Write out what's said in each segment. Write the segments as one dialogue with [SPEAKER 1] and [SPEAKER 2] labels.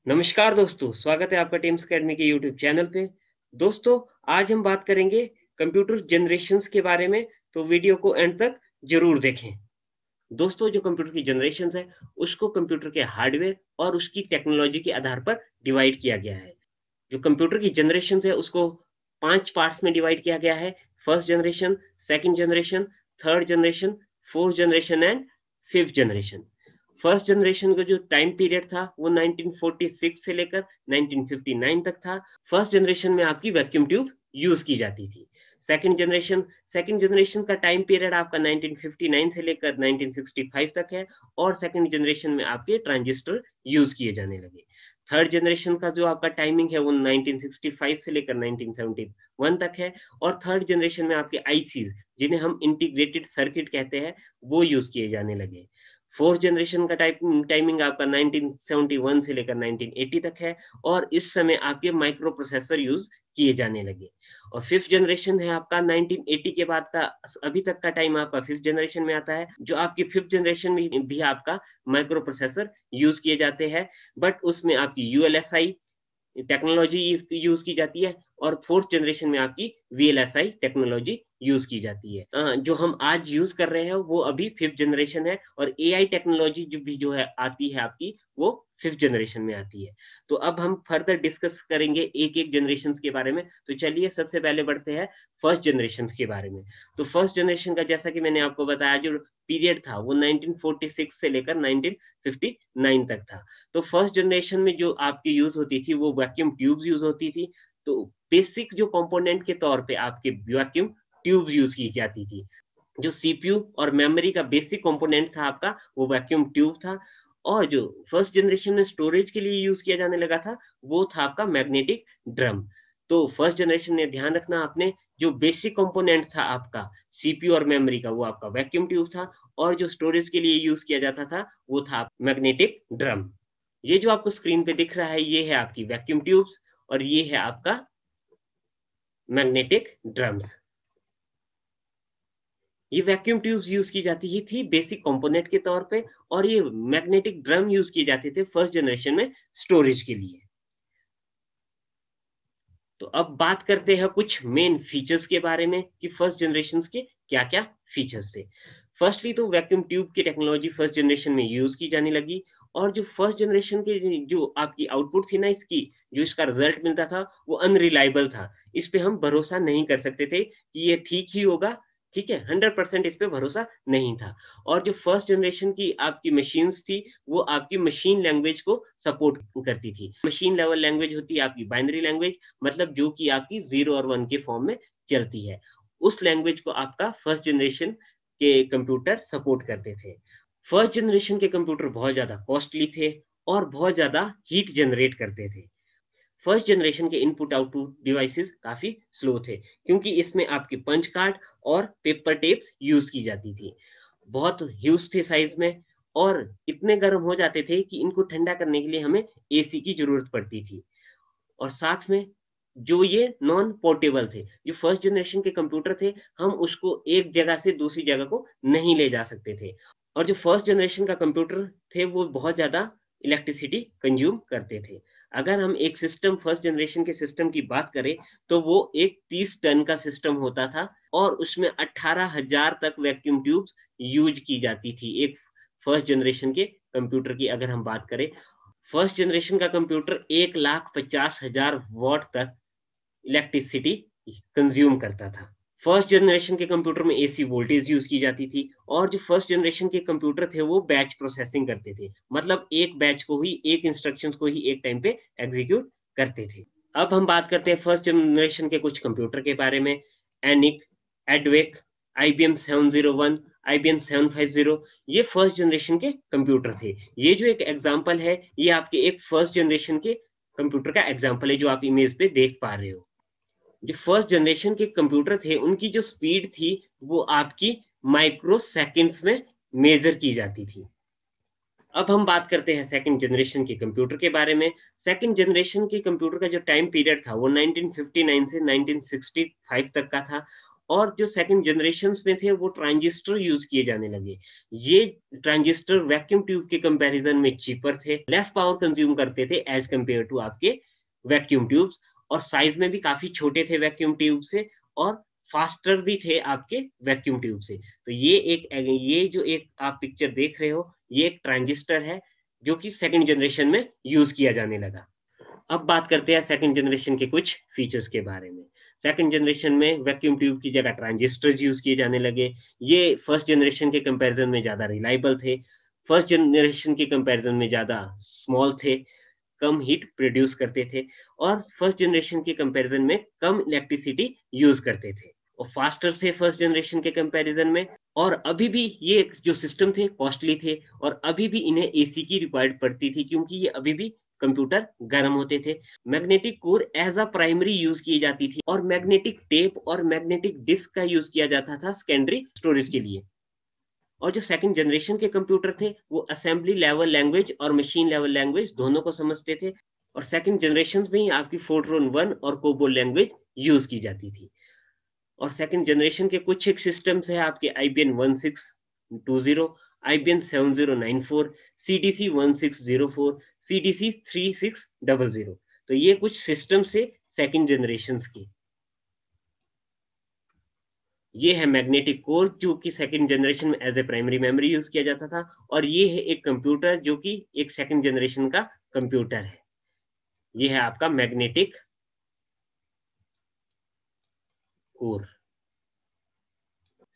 [SPEAKER 1] नमस्कार दोस्तों, स्वागत है आपका टीम्स अकेडमी के यूट्यूब चैनल पे। दोस्तों, आज हम बात करेंगे कंप्यूटर जनरेशंस के बारे में, तो वीडियो को एंड तक ज़रूर देखें। दोस्तों, जो कंप्यूटर की जनरेशंस है, उसको कंप्यूटर के हार्डवेयर और उसकी टेक्नोलॉजी के आधार पर डिवाइड किया गया है। जो कंप्यूटर की जनरेशंस है, उसको 5 पार्ट्स में डिवाइड किया गया है। First generation, second generation, third generation, fourth generation and fifth generation. First generation का जो टाइम पीरियड था वो 1946 से लेकर 1959 तक था। फर्स्ट जनरेशन में आपकी वैक्यूम ट्यूब यूज की जाती थी। सेकंड जनरेशन का टाइम पीरियड आपका 1959 से लेकर 1965 तक है और सेकंड जनरेशन में आपके ट्रांजिस्टर यूज किए जाने लगे। थर्ड जनरेशन का जो आपका टाइमिंग है वो 1965 से लेकर 1971 तक है और थर्ड जनरेशन में आपके आईसीज, जिन्हें हम इंटीग्रेटेड सर्किट कहते हैं, वो यूज किए जाने लगे। फोर्थ जनरेशन का टाइमिंग आपका 1971 से लेकर 1980 तक है और इस समय आपके माइक्रो प्रोसेसर यूज किए जाने लगे। और फिफ्थ जनरेशन है आपका 1980 के बाद का, अभी तक का टाइम आपका फिफ्थ जनरेशन में आता है, जो आपकी फिफ्थ जनरेशन में भी आपका माइक्रो प्रोसेसर यूज किए जाते हैं, बट उसमें आपकी यूएलएसआई टेक्नोलॉजी यूज की जाती है और फोर्थ जनरेशन में आपकी वीएलएसआई टेक्नोलॉजी यूज की जाती है। जो हम आज यूज कर रहे हैं वो अभी फिफ्थ जनरेशन है और एआई टेक्नोलॉजी जो है आती है आपकी, वो फिफ्थ जनरेशन में आती है। तो अब हम फर्दर डिस्कस करेंगे एक एक जनरेशन के बारे में। तो चलिए सबसे पहले बढ़ते हैं फर्स्ट जनरेशन के बारे में। तो फर्स्ट जनरेशन का, जैसा कि मैंने आपको बताया, जो पीरियड था वो 1946 से लेकर 1959 तक था। तो फर्स्ट जनरेशन में जो आपकी यूज होती थी वो वैक्यूम ट्यूब्स यूज होती थी। तो बेसिक जो कंपोनेंट के तौर पे आपके वैक्यूम ट्यूब यूज की जाती थी। जो सीपीयू और मेमोरी का बेसिक कंपोनेंट था आपका, वो वैक्यूम ट्यूब था। और जो फर्स्ट जनरेशन में स्टोरेज के लिए यूज किया जाने लगा था, वो था आपका मैग्नेटिक ड्रम। तो फर्स्ट जनरेशन में ध्यान रखना आपने, जो बेसिक कंपोनेंट था आपका सीपीयू और मेमोरी का, वो आपका वैक्यूम ट्यूब था और जो स्टोरेज के लिए यूज किया जाता था वो था मैग्नेटिक ड्रम। ये जो आपको स्क्रीन पे दिख रहा है, ये है आपकी वैक्यूम ट्यूब्स और ये है आपका मैग्नेटिक ड्रम्स। ये वैक्यूम ट्यूब्स यूज की जाती ही थी बेसिक कंपोनेंट के तौर पे और ये मैग्नेटिक ड्रम यूज किए जाते थे फर्स्ट जनरेशन में स्टोरेज के लिए। तो अब बात करते हैं कुछ मेन फीचर्स के बारे में कि फर्स्ट जनरेशन के क्या-क्या फीचर्स थे। फर्स्टली तो वैक्यूम ट्यूब की टेक्नोलॉजी फर्स्ट जनरेशन में यूज की जाने लगी और जो फर्स्ट जनरेशन के जो आपकी आउटपुट थी ना इसकी, जो इसका रिजल्ट मिलता था वो अनरिलायबल था। इस पे हम भरोसा नहीं कर सकते थे कि ये ठीक ही होगा, ठीक है? 100% इस पे भरोसा नहीं था। और जो फर्स्ट जनरेशन की आपकी मशीन्स थी, वो आपकी मशीन लैंग्वेज को सपोर्ट करती थी। मशीन लेवल लैंग्वेज होती है आपकी बाइनरी लैंग्वेज, मतलब जो कि आपकी 0 और 1 के फॉर्म में चलती है। उस लैंग्वेज को आपका फर्स्ट जनरेशन के कंप्यूटर सपोर्ट करते थे। फर्स्ट जनरेशन के कंप्यूटर बहुत ज़्यादा कॉस्टली थे और बहुत ज़्यादा हीट जनरेट करते थे। फर्स्ट जनरेशन के इनपुट आउटपुट डिवाइसेस काफ़ी स्लो थे, क्योंकि इसमें आपके पंच कार्ड और पेपर टेप्स यूज़ की जाती थी। बहुत ह्यूज थे साइज़ में और इतने गर्म हो जाते थे कि इनको ठंडा करने के लिए हमें एसी की ज़रूरत पड़ती थी। और साथ में जो ये नॉन पोर्टेबल थे, जो फर्स्ट जनरेशन के कंप्यूटर थे, हम उसको एक जगह से दूसरी जगह को नहीं ले जा सकते थे। और जो फर्स्ट जनरेशन का कंप्यूटर थे, वो बहुत ज़्यादा इलेक्ट्रिसिटी कंज़्यूम करते थे। अगर हम एक सिस्टम फर्स्ट जनरेशन के सिस्टम की बात करें, तो वो एक 30 टन का सिस्टम होता था और उसमें 18,000 तक वैक्यूम ट्यूब्स यूज़ की जाती थी, एक फर्स्ट जनरेशन के कंप्यूटर की अगर हम बात करें। फर्स्ट जनरेशन का कंप्यूटर 1,50,000 वॉट तक इलेक्ट्रिसिटी कंज्यूम करता था। फर्स्ट जनरेशन के कंप्यूटर में एसी वोल्टेज यूज की जाती थी और जो फर्स्ट जनरेशन के कंप्यूटर थे वो बैच प्रोसेसिंग करते थे, मतलब एक बैच को ही, एक इंस्ट्रक्शंस को ही एक टाइम पे एग्जीक्यूट करते थे। अब हम बात करते हैं फर्स्ट जनरेशन के कुछ कंप्यूटर के बारे में। एनिक, एडवेक, आईबीएम 701, आईबीएम 750, ये फर्स्ट जनरेशन के कंप्यूटर थे। ये जो एक एग्जांपल है, ये आपके एक फर्स्ट जनरेशन के कंप्यूटर का एग्जांपल है जो आप इमेज पे देख पा रहे हो। जो फर्स्ट जनरेशन के कंप्यूटर थे, उनकी जो स्पीड थी वो आपकी माइक्रो सेकंड्स में मेजर की जाती थी। अब हम बात करते हैं सेकंड जनरेशन के कंप्यूटर के बारे में। सेकंड जनरेशन के कंप्यूटर का जो टाइम पीरियड था वो 1959 से 1965 तक का था और जो सेकंड जनरेशन में थे वो ट्रांजिस्टर यूज किए जाने लगे। ये ट्रांजिस्टर वैक्यूम ट्यूब के कंपैरिजन में चीपर थे, लेस पावर कंज्यूम करते थे एज कंपेयर टू आपके वैक्यूम ट्यूब्स, और साइज में भी काफी छोटे थे वैक्यूम ट्यूब से, और फास्टर भी थे आपके वैक्यूम ट्यूब से। तो ये जो एक आप पिक्चर देख रहे हो, ये एक ट्रांजिस्टर है जो कि सेकंड जनरेशन में यूज किया जाने लगा। अब बात करते हैं सेकंड जनरेशन के कुछ फीचर्स के बारे में। सेकंड जनरेशन में वैक्यूम ट्यूब की जगह ट्रांजिस्टर्स यूज किए जाने लगे। ये फर्स्ट जनरेशन के कंपैरिजन में ज्यादा रिलायबल थे, फर्स्ट जनरेशन के कंपैरिजन में ज्यादा स्मॉल थे, कम हीट प्रोड्यूस करते थे, और फर्स्ट जनरेशन के कंपैरिजन में कम इलेक्ट्रिसिटी यूज करते थे, और फास्टर थे फर्स्ट जनरेशन के कंपैरिजन में। और अभी भी ये जो सिस्टम थे कॉस्टली थे, और अभी भी इन्हें एसी की रिक्वायर्ड पड़ती थी, क्योंकि ये अभी भी कंप्यूटर गर्म होते थे। Magnetic core as a primary use की जाती थी, और मैग्नेटिक टेप और मैग्नेटिक डिस्क का यूज किया जाता था सेकेंडरी स्टोरेज के लिए। और जो सेकंड जनरेशन के कंप्यूटर थे वो असेंबली लेवल लैंग्वेज और मशीन लेवल लैंग्वेज दोनों को समझते थे, और सेकंड जनरेशन में ही आपकी फोर्ट्रॉन 1 और कोबोल लैंग्वेज यूज की जाती थी। और सेकंड जनरेशन के कुछ एक सिस्टम्स है आपके IBM 1620, IBM 7094, CDC 1604, CDC 3600। तो ये कुछ सिस्टम से सेकंड जनरेशन की। ये है मैग्नेटिक कोर जो कि सेकंड जनरेशन में as a primary memory use किया जाता था, और ये है एक कंप्यूटर जो कि एक सेकंड जनरेशन का कंप्यूटर है। ये है आपका मैग्नेटिक कोर।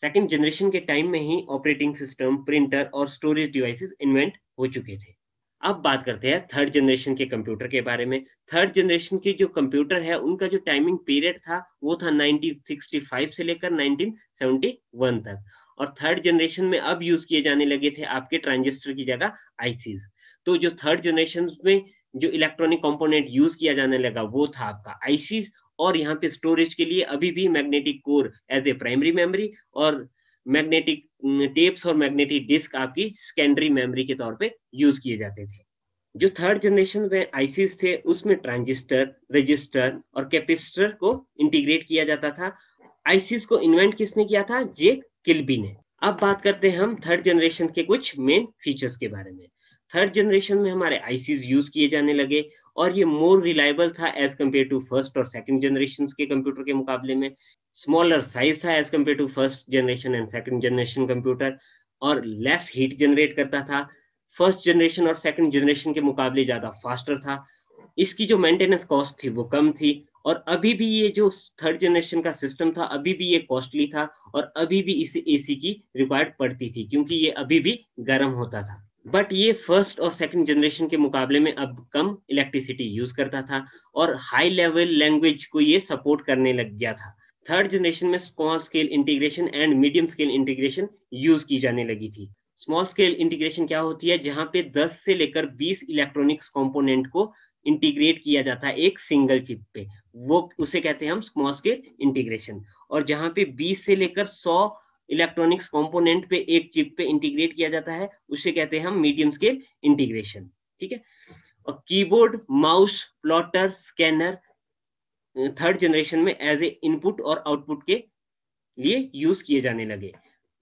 [SPEAKER 1] सेकंड जनरेशन के टाइम में ही ऑपरेटिंग सिस्टम, प्रिंटर और स्टोरेज डिवाइसेस इन्वेंट हो चुके थे। अब बात करते हैं थर्ड जनरेशन के कंप्यूटर के बारे में। थर्ड जनरेशन के जो कंप्यूटर है उनका जो टाइमिंग पीरियड था वो था 1965 से लेकर 1971 तक, और थर्ड जनरेशन में अब यूज किए जाने लगे थे आपके ट्रांजिस्टर की जगह आईसीज। तो जो थर्ड जनरेशन में जो इलेक्ट्रॉनिक कंपोनेंट यूज किया जाने लगा वो था आपका आईसीज, और यहाँ पे स्टोरेज के लिए अभी भी magnetic core as a primary memory, और मैग्नेटिक टेप्स और मैग्नेटिक डिस्क आपकी सेकेंडरी मेमोरी के तौर पे यूज किए जाते थे। जो थर्ड जनरेशन में आईसीज थे उसमें ट्रांजिस्टर, रजिस्टर और कैपेसिटर को इंटीग्रेट किया जाता था। आईसीज को इन्वेंट किसने किया था? जैक किल्बी ने। अब बात करते हैं हम थर्ड जनरेशन के कुछ मेन फीचर्स के बारे में। थर्ड जनरेशन में हमारे आईसीज यूज किए जाने लगे, और ये मोर रिलायबल था एज कंपेयर टू फर्स्ट और सेकंड जनरेशन के कंप्यूटर के मुकाबले में। स्मॉलर साइज था as compare to first generation and second generation computer, और लेस हीट जनरेट करता था। फर्स्ट जनरेशन और सेकंड जनरेशन के मुकाबले ज्यादा फास्टर था। इसकी जो मेंटेनेंस कॉस्ट थी वो कम थी, और अभी भी ये जो थर्ड जनरेशन का सिस्टम था अभी भी ये कॉस्टली था, और अभी भी इसे एसी की रिक्वायर्ड पड़ती थी, क्योंकि ये अभी भी गर्म होता था। बट ये फर्स्ट और सेकंड जनरेशन के मुकाबले में अब कम इलेक्ट्रिसिटी यूज करता था, और हाई लेवल लैंग्वेज को ये सपोर्ट करने लग गया था। थर्ड जनरेशन में small scale integration and medium scale integration use की जाने लगी थी। स्मॉल स्केल इंटीग्रेशन क्या होती है? जहां पे 10 से लेकर 20 इलेक्ट्रॉनिक्स कंपोनेंट को इंटीग्रेट किया जाता है एक सिंगल चिप पे, वो उसे कहते हैं हम स्मॉल स्केल इंटीग्रेशन। और जहां पे 20 से लेकर 100 इलेक्ट्रॉनिक्स कंपोनेंट पे एक चिप पे इंटीग्रेट किया जाता है उसे कहते हैं हम मीडियम स्केल इंटीग्रेशन। ठीक है। और keyboard, mouse, plotter, scanner third generation में एज ए इनपुट और आउटपुट के लिए यूज किए जाने लगे।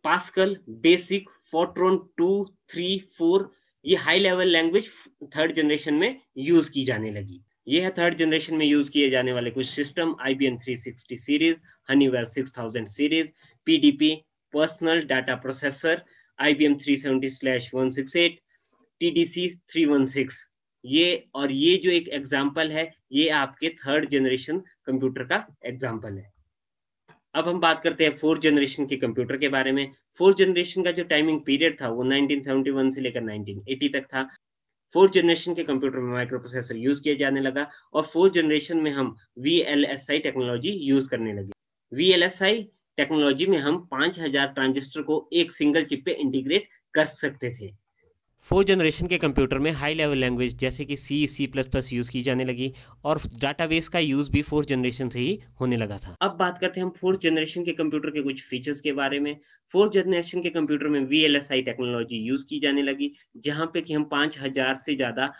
[SPEAKER 1] पास्कल, बेसिक, फोर्ट्रॉन 2, 3, 4 ये high level language third generation में यूज की जाने लगी। ये है थर्ड जनरेशन में यूज किए जाने वाले कुछ system: IBM 360 series, Honeywell 6000 series, PDP personal data processor, IBM 370/168, TDC 316। ये जो एक एग्जांपल है ये आपके थर्ड जनरेशन कंप्यूटर का एग्जांपल है। अब हम बात करते हैं फोर्थ जनरेशन के कंप्यूटर के बारे में। फोर्थ जनरेशन का जो टाइमिंग पीरियड था वो 1971 से लेकर 1980 तक था। फोर्थ जनरेशन के कंप्यूटर में माइक्रो प्रोसेसर यूज किया जाने लगा, और फोर्थ जनरेशन में हम VLSI टेक्नोलॉजी यूज करने लगे। VLSI टेक्नोलॉजी में हम 5000 ट्रांजिस्टर को एक सिंगल चिप पे इंटीग्रेट कर सकते थे।
[SPEAKER 2] फोर्थ जनरेशन के कंप्यूटर में हाई लेवल लैंग्वेज जैसे कि C++ यूज़ की जाने लगी, और डाटाबेस का यूज़ भी फोर्थ जनरेशन से ही होने लगा था।
[SPEAKER 1] अब बात करते हैं हम फोर्थ जनरेशन के कंप्यूटर के कुछ फीचर्स के बारे में। फोर्थ जनरेशन के कंप्यूटर में VLSI टेक्नोलॉजी यूज की जाने लगी, जहां पे कि हम 5000 से ज्यादा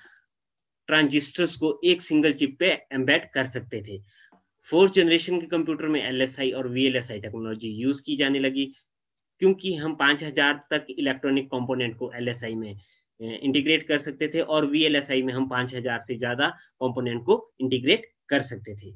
[SPEAKER 1] ट्रांजिस्टर्स को एक सिंगल चिप पे एम्बेड कर सकते थे। फोर्थ जनरेशन के कंप्यूटर में LSI और VLSI टेक्नोलॉजी यूज की जाने लगी, क्योंकि हम 5000 तक इलेक्ट्रॉनिक कंपोनेंट को LSI में इंटीग्रेट कर सकते थे और VLSI में हम 5000 से ज्यादा कंपोनेंट को इंटीग्रेट कर सकते थे।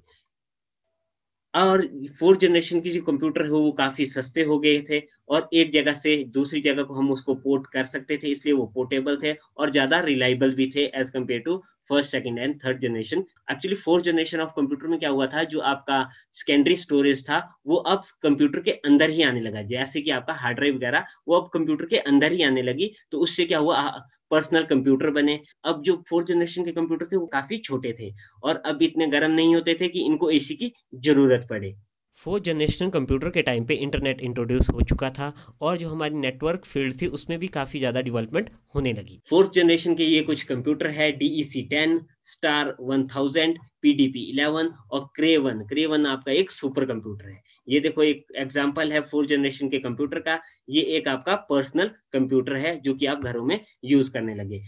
[SPEAKER 1] और फोर्थ जनरेशन की जो कंप्यूटर है वो काफी सस्ते हो गए थे और एक जगह से दूसरी जगह को हम उसको पोर्ट कर सकते थे, इसलिए वो पोर्टेबल थे और ज्यादा रिलायबल भी थे as compare to first, second and third generation. Actually fourth generation of computer में क्या हुआ था, जो आपका सेकेंडरी स्टोरेज था वो अब कंप्यूटर के अंदर ही आने लगा, जैसे कि आपका हार्ड ड्राइव वगैरह वो अब कंप्यूटर के अंदर ही आने लगी। तो उससे क्या हुआ, पर्सनल कंप्यूटर बने। अब जो फोर्थ जनरेशन के कंप्यूटर थे वो काफी छोटे थे और अब इतने गर्म नहीं होते थे कि इनको एसी की जरूरत पड़े।
[SPEAKER 2] फोर्थ जनरेशन कंप्यूटर के टाइम पे इंटरनेट इंट्रोड्यूस हो चुका था और जो हमारी नेटवर्क फील्ड थी उसमें भी काफ़ी ज़्यादा डेवलपमेंट होने लगी।
[SPEAKER 1] फोर्थ जनरेशन के ये कुछ कंप्यूटर है, DEC10, स्टार 1000, PDP-11 और क्रेवन। क्रेवन आपका एक सुपर कंप्यूटर है। ये देखो एक एग्जांपल है फोर्थ जनरेशन के कंप्यूटर का। ये एक आपका पर्सनल कंप्यूटर है जो कि आप घरों में यूज करने लगे।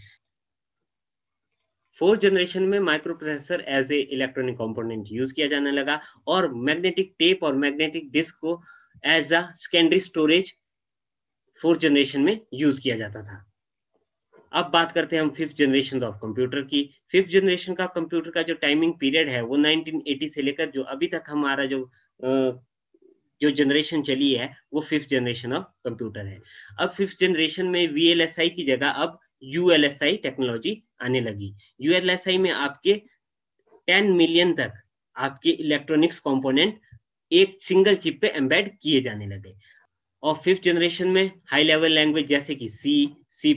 [SPEAKER 1] फोर्थ जनरेशन में microprocessor as a electronic component use किया जाने लगा और मैग्नेटिक टेप और मैग्नेटिक डिस्क को as a secondary storage fourth generation में यूज किया जाता था। अब बात करते हैं हम फिफ्थ जनरेशन ऑफ कंप्यूटर की। फिफ्थ जनरेशन का कंप्यूटर का जो टाइमिंग पीरियड है वो 1980 से लेकर जो अभी तक हमारा जो जनरेशन चली है वो फिफ्थ जनरेशन ऑफ कंप्यूटर है। अब फिफ्थ जनरेशन में VLSI की जगह अब ULSI टेक्नोलॉजी आने लगी। ULSI में आपके 10 मिलियन तक आपके इलेक्ट्रॉनिक्स कंपोनेंट एक सिंगल चिप पे एम्बेड किए जाने लगे। और फिफ्थ जनरेशन में हाई लेवल लैंग्वेज जैसे कि C++,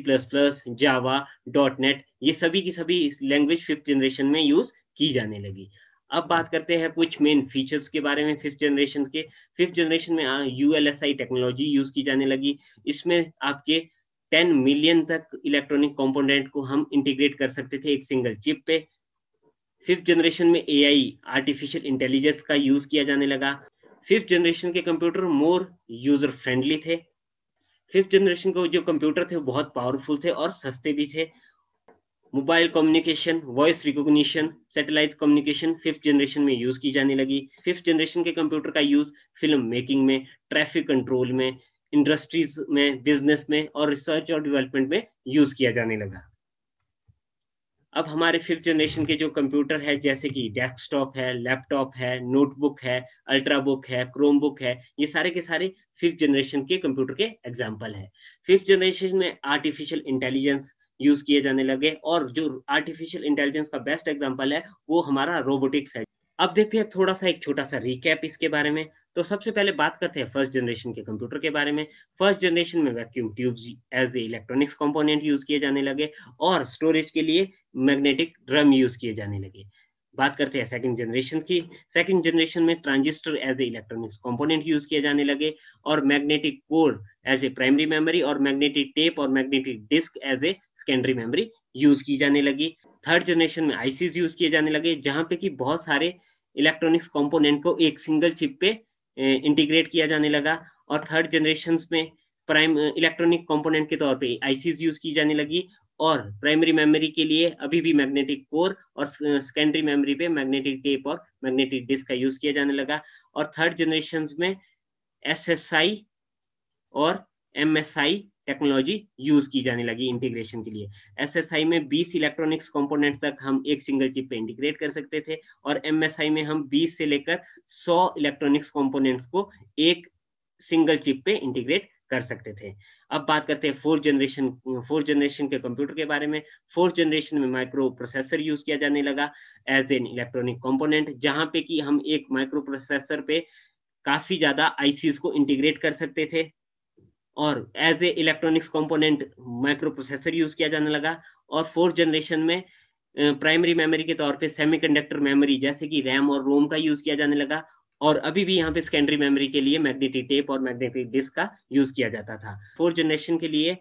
[SPEAKER 1] जावा, .NET, ये सभी की सभी लैंग्वेज फिफ्थ जनरेशन में यूज की जाने लगी। अब बात करते हैं कुछ मेन फीचर्स के बारे में फिफ्थ जनरेशन के। फिफ्थ जनरेशन में ULSI टेक्नोलॉजी यूज की जाने लगी। इसमें आपके 10 मिलियन तक इलेक्ट्रॉनिक कंपोनेंट को हम इंटीग्रेट कर सकते थे एक सिंगल चिप पे। फिफ्थ जनरेशन में AI, आर्टिफिशियल इंटेलिजेंस का यूज किया जाने लगा। फिफ्थ जनरेशन के कंप्यूटर मोर यूजर फ्रेंडली थे। फिफ्थ जनरेशन को जो कंप्यूटर थे वो बहुत पावरफुल थे और सस्ते भी थे। Mobile communication, voice recognition, satellite communication fifth generation में यूज की जाने लगी। फिफ्थ जनरेशन के कंप्यूटर का यूज फिल्म मेकिंग में, ट्रैफिक कंट्रोल में, इंडस्ट्रीज में, बिजनेस में और रिसर्च और डेवलपमेंट में यूज किया जाने लगा। अब हमारे फिफ्थ जनरेशन के जो कंप्यूटर है जैसे कि डेस्कटॉप है, लैपटॉप है, नोटबुक है, अल्ट्राबुक है, क्रोमबुक है, ये सारे के सारे फिफ्थ जनरेशन के कंप्यूटर के एग्जाम्पल है। फिफ्थ जनरेशन में आर्टिफिशियल इंटेलिजेंस यूज किए जाने लगे और जो आर्टिफिशियल इंटेलिजेंस का बेस्ट एग्जाम्पल है वो हमारा रोबोटिक्स है। अब देखते हैं थोड़ा सा एक छोटा सा रिकैप इसके बारे में। तो सबसे पहले बात करते हैं फर्स्ट जनरेशन के कंप्यूटर के बारे में। फर्स्ट जनरेशन में vacuum tubes as a electronics component use किए जाने लगे और स्टोरेज के लिए मैग्नेटिक ड्रम यूज किए जाने लगे। बात करते हैं सेकंड जनरेशन की। सेकंड जनरेशन में transistor as a electronics component use किए जाने लगे और magnetic core as a primary memory और मैग्नेटिक टेप और magnetic disk as a secondary memory use की जाने लगी। थर्ड जनरेशन में आईसीज यूज किए जाने लगे जहां पे कि बहुत सारे इलेक्ट्रॉनिक्स कंपोनेंट को एक सिंगल चिप पे इंटीग्रेट किया जाने लगा। और थर्ड जनरेशन में प्राइम इलेक्ट्रॉनिक कंपोनेंट के तौर पे आईसीज यूज की जाने लगी और प्राइमरी मेमोरी के लिए अभी भी मैग्नेटिक कोर और सेकेंडरी मेमोरी पे मैग्नेटिक टेप और मैग्नेटिक डिस्क का यूज किया जाने लगा। और थर्ड जनरेशन में एसएसआई और एमएसआई टेक्नोलॉजी यूज की जाने लगी इंटीग्रेशन के लिए। एसएसआई में 20 इलेक्ट्रॉनिक्स कंपोनेंट तक हम एक सिंगल चिप पे इंटीग्रेट कर सकते थे और एमएसआई में हम 20 से लेकर 100 इलेक्ट्रॉनिक्स कंपोनेंट्स को एक सिंगल चिप पे इंटीग्रेट कर सकते थे। अब बात करते हैं फोर्थ जनरेशन के कंप्यूटर के बारे में। फोर्थ जनरेशन में माइक्रो प्रोसेसर यूज किया जाने लगा एज एन इलेक्ट्रॉनिक कंपोनेंट, जहां पे कि हम एक माइक्रो प्रोसेसर पे काफी ज्यादा आईसीज को इंटीग्रेट कर सकते थे और as a electronics component microprocessor use किया जाने लगा। और फोर्थ जनरेशन में प्राइमरी मेमोरी के तौर पे सेमीकंडक्टर मेमोरी जैसे कि रैम और रोम का यूज किया जाने लगा और अभी भी यहाँ पे सेकेंडरी मेमोरी के लिए मैग्नेटिक टेप और मैग्नेटिक डिस्क का यूज किया जाता था। फोर्थ जनरेशन के लिए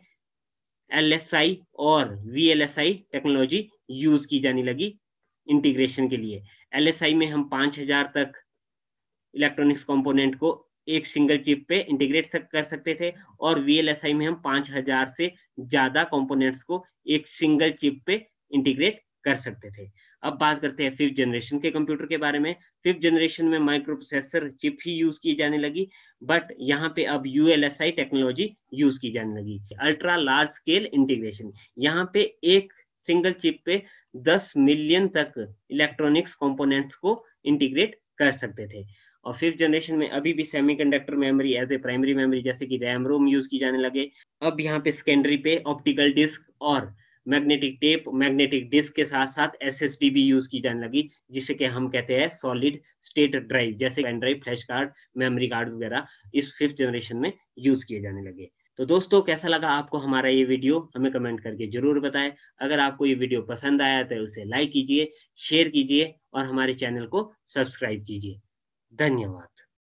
[SPEAKER 1] एलएसआई और वीएलएसआई टेक्नोलॉजी यूज की जाने लगी इंटीग्रेशन के लिए। एलएसआई में हम 5000 तक इलेक्ट्रॉनिक्स कंपोनेंट को एक सिंगल चिप पे इंटीग्रेट कर सकते थे और VLSI में हम 5000 से ज्यादा कंपोनेंट्स को एक सिंगल चिप पे इंटीग्रेट कर सकते थे। अब बात करते हैं 5th जनरेशन के कंप्यूटर के बारे में। 5th जनरेशन में माइक्रो प्रोसेसर चिप ही यूज की जाने लगी, बट यहाँ पे अब ULSI टेक्नोलॉजी यूज की जाने लगी। अल्ट्रा लार्ज स्केल इंटीग्रेशन, यहाँ पे एक सिंगल चिप पे 10 मिलियन तक इलेक्ट्रॉनिक्स कंपोनेंट्स को इंटीग्रेट कर सकते थे। और 5th जनरेशन में अभी भी semiconductor memory as a primary memory जैसे कि रैम रोम यूज की जाने लगे। अब यहाँ पे सेकेंडरी पे ऑप्टिकल डिस्क और मैग्नेटिक टेप, मैग्नेटिक डिस्क के साथ साथ SSD भी यूज की जाने लगी, जिसे कि हम कहते हैं सॉलिड स्टेट ड्राइव, जैसे pen drive, flash card, memory card वगैरह इस 5th जनरेशन में यूज किए जाने लगे। तो दोस्तों, कैसा लगा आपको हमारा ये वीडियो, हमें कमेंट करके जरूर बताएं। अगर आपको ये वीडियो पसंद आया तो उसे लाइक कीजिए, शेयर कीजिए और हमारे चैनल को सब्सक्राइब कीजिए। धन्यवाद।